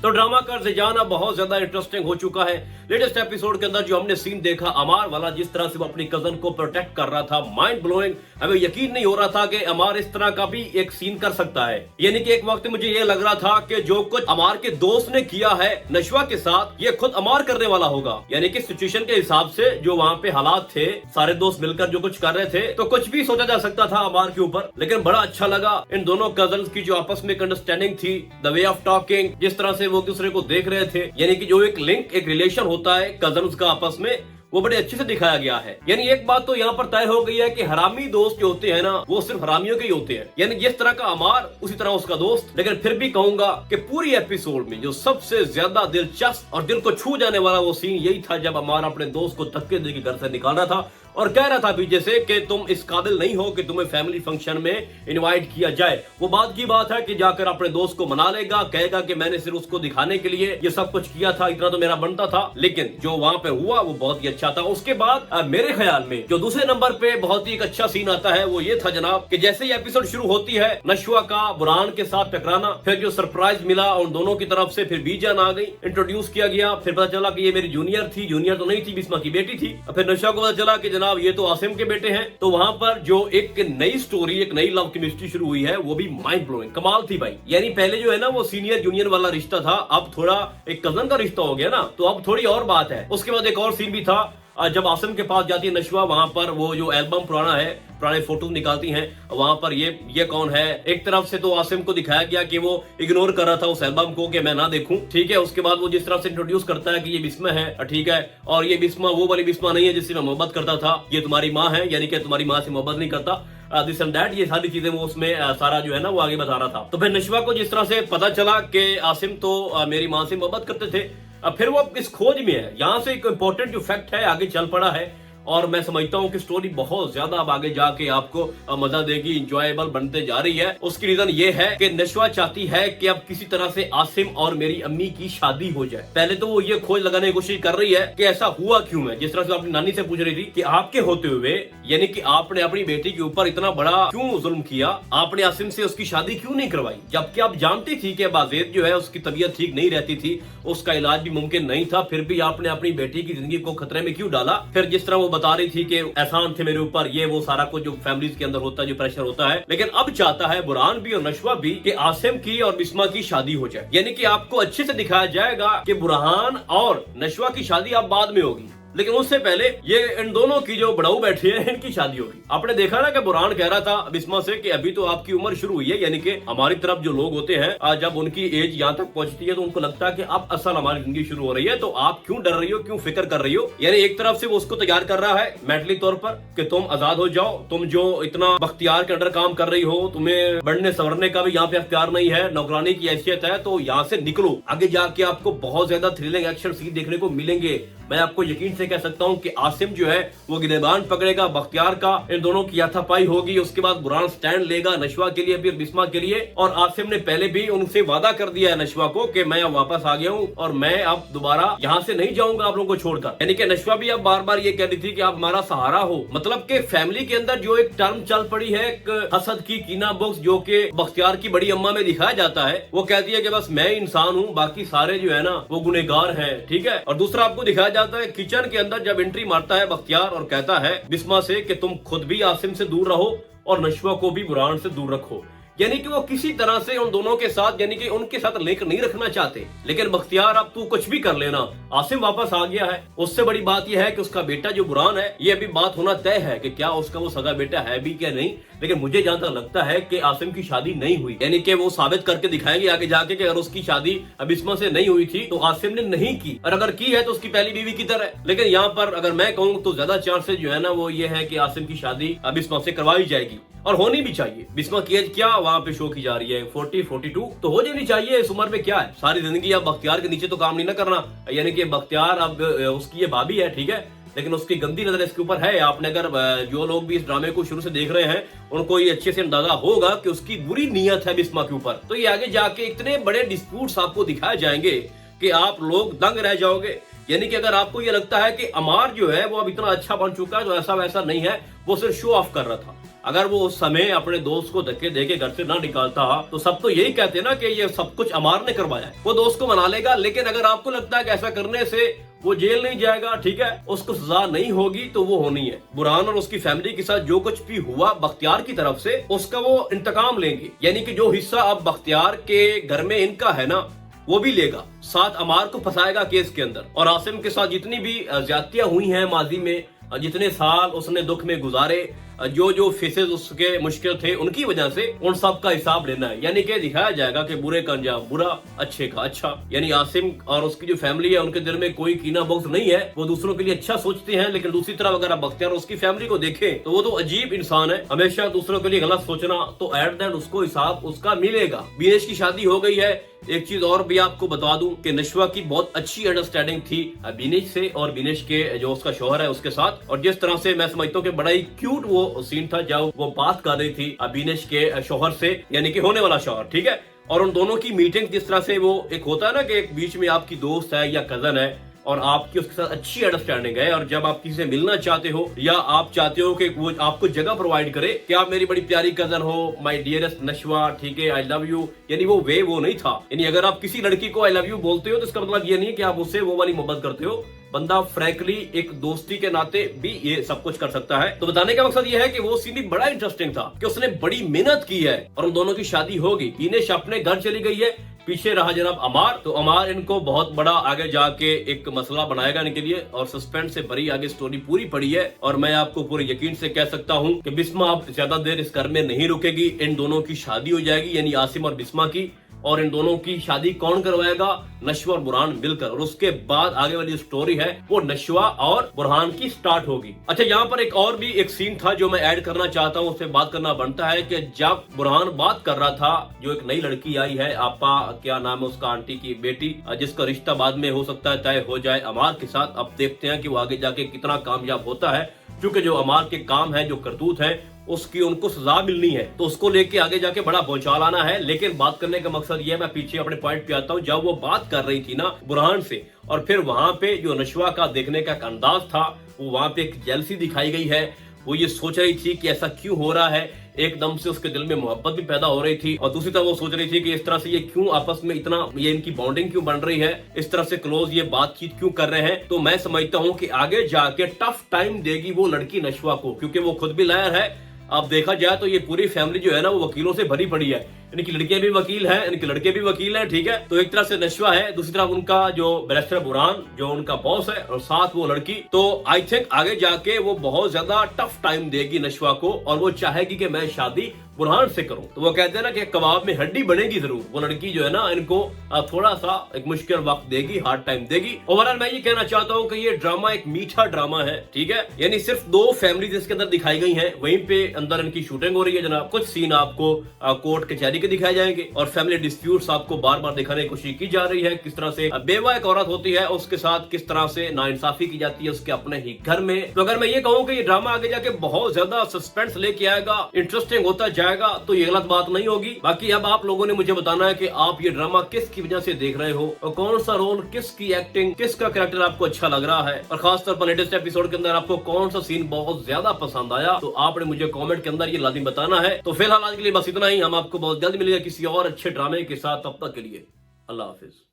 तो ड्रामा का जाना बहुत ज्यादा इंटरेस्टिंग हो चुका है। लेटेस्ट एपिसोड के अंदर जो हमने सीन देखा अमार वाला, जिस तरह से वो अपनी कजन को प्रोटेक्ट कर रहा था, माइंड ब्लोइंग। हमें यकीन नहीं हो रहा था कि अमार इस तरह का भी एक सीन कर सकता है। यानी कि एक वक्त मुझे ये लग रहा था कि जो कुछ अमार के दोस्त ने किया है नशवा के साथ, ये खुद अमार करने वाला होगा। यानी कि सिचुएशन के हिसाब से जो वहाँ पे हालात थे, सारे दोस्त मिलकर जो कुछ कर रहे थे, तो कुछ भी सोचा जा सकता था अमार के ऊपर। लेकिन बड़ा अच्छा लगा इन दोनों कजन्स की जो आपस में अंडरस्टैंडिंग थी, द वे ऑफ टॉकिंग, जिस तरह से वो दूसरे को देख रहे थे। यानी कि जो एक लिंक, एक रिलेशन होता है कजन्स का आपस में, वो बड़े अच्छे से दिखाया गया है। यानी एक बात तो यहाँ पर तय हो गई है कि हरामी दोस्त जो होते हैं ना, वो सिर्फ हरामियों के ही होते हैं। यानी जिस तरह का अमार उसी तरह उसका दोस्त। लेकिन फिर भी कहूंगा कि पूरी एपिसोड में जो सबसे ज्यादा दिलचस्प और दिल को छू जाने वाला वो सीन यही था जब अमार अपने दोस्त को धक्के देकर घर से निकाल रहा था और कह रहा था पीछे से कि तुम इस काबिल नहीं हो कि तुम्हें फैमिली फंक्शन में इनवाइट किया जाए। वो बात की बात है कि जाकर अपने दोस्त को मना लेगा, कहेगा कि मैंने सिर्फ उसको दिखाने के लिए ये सब कुछ किया था, इतना तो मेरा बनता था। लेकिन जो वहां पे हुआ वो बहुत ही अच्छा था। उसके बाद मेरे ख्याल में जो दूसरे नंबर पे बहुत ही एक अच्छा सीन आता है वो ये था जनाब कि जैसे ही एपिसोड शुरू होती है, नशवा का बुरहान के साथ टकराना, फिर जो सरप्राइज मिला उन दोनों की तरफ से, फिर बीजान आ गई, इंट्रोड्यूस किया गया, फिर पता चला कि ये मेरी जूनियर थी, जूनियर तो नहीं थी, बिस्मा की बेटी थी। फिर नशवा को पता चला कि जनाब ये तो आसिम के बेटे हैं। तो वहां पर जो एक नई स्टोरी, एक नई लव केमिस्ट्री शुरू हुई है, वो भी माइंड ब्लोइंग, कमाल थी भाई। यानी पहले जो है ना वो सीनियर जूनियर वाला रिश्ता था, अब थोड़ा एक कजन का रिश्ता हो गया ना, तो अब थोड़ी और बात है। उसके बाद एक और सीन भी था जब आसिम के पास जाती है नशवा, वहां पर वो जो एल्बम पुराना है, पुराने फोटो निकालती हैं, वहां पर ये कौन है। एक तरफ से तो आसिम को दिखाया गया कि वो इग्नोर कर रहा था उस एल्बम को कि मैं ना देखूं, ठीक है। उसके बाद वो जिस तरह से इंट्रोड्यूस करता है कि ये बिस्मा है, ठीक है, और ये बिस्मा वो वाली बिस्मा नहीं है जिससे मैं मोहब्बत करता था, ये तुम्हारी माँ है, यानी कि तुम्हारी माँ से मोहब्बत नहीं करता, दिस एंड दैट, ये सारी चीजें वो उसमें सारा जो है ना वो आगे बता रहा था। तो फिर नशवा को जिस तरह से पता चला कि आसिम तो मेरी माँ से मोहब्बत करते थे, अब फिर वो इस खोज में है। यहाँ से एक इम्पोर्टेंट जो फैक्ट है आगे चल पड़ा है, और मैं समझता हूँ कि स्टोरी बहुत ज्यादा अब आगे जाके आपको मजा देगी, इंजॉयबल बनते जा रही है। उसकी रीजन ये है कि नशवा चाहती है कि अब किसी तरह से आसिम और मेरी अम्मी की शादी हो जाए। पहले तो वो ये खोज लगाने की कोशिश कर रही है कि ऐसा हुआ क्यों है। जिस तरह से अपनी नानी से पूछ रही थी कि आपके होते हुए, यानी कि आपने अपनी बेटी के ऊपर इतना बड़ा क्यों जुल्म किया, आपने आसिम से उसकी शादी क्यों नहीं करवाई, जबकि आप जानती थी कि बाज़ेद जो है उसकी तबीयत ठीक नहीं रहती थी, उसका इलाज भी मुमकिन नहीं था, फिर भी आपने अपनी बेटी की जिंदगी को खतरे में क्यों डाला। फिर जिस तरह वो बता रही थी कि एहसान थे मेरे ऊपर, ये वो सारा कुछ जो फैमिलीज के अंदर होता है, जो प्रेशर होता है। लेकिन अब चाहता है बुरहान भी और नशवा भी कि आसिम की और बिस्मा की शादी हो जाए। यानी कि आपको अच्छे से दिखाया जाएगा कि बुरहान और नशवा की शादी अब बाद में होगी, लेकिन उससे पहले ये इन दोनों की जो बड़ाऊ बैठी है इनकी शादी होगी। आपने देखा ना कि बुरहान कह रहा था बिस्मा से कि अभी तो आपकी उम्र शुरू हुई है, यानी कि हमारी तरफ जो लोग होते हैं जब उनकी एज यहाँ तक पहुंचती है तो उनको लगता है कि अब असल हमारी जिंदगी शुरू हो रही है, तो आप क्यों डर रही हो, क्यों फिक्र कर रही हो। यानी एक तरफ से वो उसको तैयार कर रहा है मेंटली तौर पर कि तुम आजाद हो जाओ, तुम जो इतना बख्तियार के अंडर काम कर रही हो, तुम्हें बढ़ने संवरने का भी यहाँ पे अख्तियार नहीं है, नौकरानी की हैसियत है, तो यहाँ से निकलो। आगे जाके आपको बहुत ज्यादा थ्रिलिंग एक्शन सीन देखने को मिलेंगे। मैं आपको यकीन से कह सकता हूं कि आसिम जो है वो गिरबान पकड़ेगा बख्तियार का, इन दोनों की हाथापाई होगी। उसके बाद बुरहान स्टैंड लेगा नशवा के लिए, फिर बिस्मा के लिए। और आसिम ने पहले भी उनसे वादा कर दिया है नशवा को कि मैं अब वापस आ गया हूं और मैं अब दोबारा यहाँ से नहीं जाऊंगा आप लोगों को छोड़कर। यानी कि नशवा भी अब बार बार ये कह रही थी कि आप हमारा सहारा हो। मतलब कि फैमिली के अंदर जो एक टर्म चल पड़ी है, एक हसद की कीना बुक्स, जो कि बख्तियार की बड़ी अम्मा में दिखाया जाता है, वो कहती है कि बस मैं इंसान हूँ, बाकी सारे जो है ना वो गुनहगार हैं, ठीक है। और दूसरा आपको दिखाया जाता है किचन के अंदर जब एंट्री मारता है बख्तियार और कहता है बिस्मा से कि तुम खुद भी आसिम से दूर रहो और नशवा को भी बुरहान से दूर रखो। यानी कि वो किसी तरह से उन दोनों के साथ, यानी कि उनके साथ लिंक नहीं रखना चाहते। लेकिन बख्तियार अब तू कुछ भी कर लेना, आसिम वापस आ गया है। उससे बड़ी बात यह है कि उसका बेटा जो बुरहान है, ये अभी बात होना तय है कि क्या उसका वो सगा बेटा है भी क्या नहीं। लेकिन मुझे जहां तक लगता है कि आसिम की शादी नहीं हुई, यानी कि वो साबित करके दिखाएंगे आगे जाके कि अगर उसकी शादी बिस्मा से नहीं हुई थी तो आसिम ने नहीं की, और अगर की है तो उसकी पहली बीवी की तरह। लेकिन यहाँ पर अगर मैं कहूँ तो ज्यादा चांसेस जो है ना वो ये है कि आसिम की शादी बिस्मा से करवाई जाएगी, और होनी भी चाहिए। बिस्मा की एज क्या वहाँ पे शो की जा रही है 40-42, तो हो जानी चाहिए इस उम्र में। क्या है, सारी जिंदगी अब बख्तियार के नीचे तो काम नहीं ना करना। यानी कि बख्तियार अब उसकी ये भाभी है, ठीक है, लेकिन उसकी गंदी नजर इसके ऊपर है। आपने अगर जो लोग भी इस ड्रामे को शुरू से देख रहे हैं उनको ये अच्छे से अंदाजा होगा कि उसकी बुरी नीयत है बिस्मा के ऊपर। तो ये आगे जाके इतने बड़े डिस्प्यूट्स आपको दिखाए जाएंगे कि आप लोग दंग रह जाओगे। यानी कि अगर आपको ये लगता है कि अमार जो है वो अब इतना अच्छा बन चुका है, तो ऐसा वैसा नहीं है, वो सिर्फ शो ऑफ कर रहा था। अगर वो उस समय अपने दोस्त को धक्के देके घर से ना निकालता तो सब तो यही कहते ना कि ये सब कुछ अमार ने करवाया है। वो दोस्त को मना लेगा, लेकिन अगर आपको लगता है कि ऐसा करने से वो जेल नहीं जाएगा, ठीक है, उसको सजा नहीं होगी, तो वो होनी है। बुरहान और उसकी फैमिली के साथ जो कुछ भी हुआ बख्तियार की तरफ से, उसका वो इंतकाम लेंगे। यानी कि जो हिस्सा अब बख्तियार के घर में इनका है ना, वो भी लेगा, साथ अमार को फंसाएगा केस के अंदर। और आसिम के साथ जितनी भी ज्यादतियां हुई हैं माजी में, जितने साल उसने दुख में गुजारे, जो जो फेसेस उसके मुश्किल थे, उनकी वजह से उन सब का हिसाब लेना है। यानी कि दिखाया जाएगा कि बुरे का अंजाम बुरा, अच्छे का अच्छा। यानी आसिम और उसकी जो फैमिली है, उनके दिल में कोई कीना बख्श नहीं है, वो दूसरों के लिए अच्छा सोचते हैं। लेकिन दूसरी तरफ अगर आप बख्तियार और उसकी फैमिली को देखें तो वो तो अजीब इंसान है, हमेशा दूसरों के लिए गलत सोचना। तो एट द एंड उसको हिसाब उसका मिलेगा। बीनेश की शादी हो गई है। एक चीज और भी आपको बता दूं कि नशवा की बहुत अच्छी अंडरस्टैंडिंग थी बीनेश से और बीनेश के जो उसका शौहर है उसके साथ। और जिस तरह से मैं समझता हूँ कि बड़ा ही क्यूट वो सीन था जब वो बात कर रही थी बीनेश के शौहर से, यानी कि होने वाला शौहर, ठीक है। और उन दोनों की मीटिंग जिस तरह से वो, एक होता है ना कि एक बीच में आपकी दोस्त है या कजन है और आपकी उसके साथ अच्छी अंडरस्टैंडिंग है, और जब आप किसी से मिलना चाहते हो या आप चाहते हो कि वो आपको जगह प्रोवाइड करे कि आप मेरी बड़ी प्यारी कजन हो, माय डियरेस्ट नशवा, ठीक है, आई लव यू, यानी वो नहीं था। यानी अगर आप किसी लड़की को आई लव यू बोलते हो तो इसका मतलब ये नहीं है कि आप उससे वो वाली मोहब्बत करते हो। बंदा फ्रैंकली एक दोस्ती के नाते भी ये सब कुछ कर सकता है। तो बताने का मकसद ये है कि वो सीन भी बड़ा इंटरेस्टिंग था कि उसने बड़ी मेहनत की है और उन दोनों की शादी होगी। बीनेश अपने घर चली गई है, पीछे रहा जनाब अमार। तो अमार इनको बहुत बड़ा आगे जाके एक मसला बनाएगा इनके लिए, और सस्पेंस से भरी आगे स्टोरी पूरी पड़ी है। और मैं आपको पूरे यकीन से कह सकता हूँ कि बिस्मा अब ज्यादा देर इस घर में नहीं रुकेगी। इन दोनों की शादी हो जाएगी, यानी आसिम और बिस्मा की। और इन दोनों की शादी कौन करवाएगा? नशवा और बुरहान मिलकर। और उसके बाद आगे वाली स्टोरी है वो नशवा और बुरहान की स्टार्ट होगी। अच्छा, यहाँ पर एक और भी एक सीन था जो मैं ऐड करना चाहता हूँ, उससे बात करना बनता है कि जब बुरहान बात कर रहा था, जो एक नई लड़की आई है, आपा क्या नाम है उसका, आंटी की बेटी, जिसका रिश्ता बाद में हो सकता है तय हो जाए अमार के साथ। अब देखते हैं कि वो आगे जाके कितना कामयाब होता है, क्योंकि जो अमार के काम है, जो करतूत है, उसकी उनको सजा मिलनी है। तो उसको लेके आगे जाके बड़ा भौचाल आना है। लेकिन बात करने का मकसद ये है, मैं पीछे अपने पॉइंट पे आता हूँ। जब वो बात कर रही थी ना बुरहान से, और फिर वहां पे जो नशवा का देखने का अंदाज था, वो वहां पे एक जेलसी दिखाई गई है। वो ये सोच रही थी कि ऐसा क्यों हो रहा है, एकदम से उसके दिल में मोहब्बत भी पैदा हो रही थी। और दूसरी तरफ वो सोच रही थी कि इस तरह से ये क्यों आपस में इतना, ये इनकी बॉन्डिंग क्यों बन रही है, इस तरह से क्लोज ये बातचीत क्यों कर रहे हैं। तो मैं समझता हूँ कि आगे जाके टफ टाइम देगी वो लड़की नशवा को, क्योंकि वो खुद भी लायर है। अब देखा जाए तो ये पूरी फैमिली जो है ना, वो वकीलों से भरी पड़ी है। इनकी लड़कियां भी वकील हैं, इनके लड़के भी वकील हैं, ठीक है। तो एक तरह से नशवा है, दूसरी तरफ उनका जो बैरिस्टर बुरहान जो उनका बॉस है, और साथ वो लड़की। तो आई थिंक आगे जाके वो बहुत ज्यादा टफ टाइम देगी नशवा को, और वो चाहेगी कि मैं शादी बुरहान से करूं। तो वो कहते हैं ना कि कबाब में हड्डी बनेगी जरूर। वो लड़की जो है ना, इनको थोड़ा सा एक मुश्किल वक्त देगी, हार्ड टाइम देगी। ओवरऑल मैं ये कहना चाहता हूँ कि ये ड्रामा एक मीठा ड्रामा है, ठीक है। यानी सिर्फ दो फैमिलीज इसके अंदर दिखाई गई हैं, वहीं पे अंदर इनकी शूटिंग हो रही है जनाब। कुछ सीन आपको कोर्ट कचहरी के दिखाए जाएंगे, और फैमिली डिस्प्यूट्स आपको बार बार दिखाने की कोशिश की जा रही है। किस तरह से बेवा एक औरत होती है, उसके साथ किस तरह से नाइंसाफी की जाती है उसके अपने ही घर में। तो अगर मैं ये कहूँ कि ये ड्रामा आगे जाके बहुत ज्यादा सस्पेंस लेके आएगा, इंटरेस्टिंग होता जाएगा, तो ये गलत बात नहीं होगी। बाकी अब आप लोगों ने मुझे बताना है कि आप ये ड्रामा किसकी वजह से देख रहे हो, और कौन सा रोल, किसकी एक्टिंग, किसका कैरेक्टर आपको अच्छा लग रहा है, और खासतौर पर लेटेस्ट एपिसोड के अंदर आपको कौन सा सीन बहुत ज्यादा पसंद आया। तो आपने मुझे कमेंट के अंदर ये लाजिम बताना है। तो फिलहाल आज के लिए बस इतना ही। हम आपको बहुत जल्द मिलेगा किसी और अच्छे ड्रामे के साथ। तब तक के लिए अल्लाह हाफिज।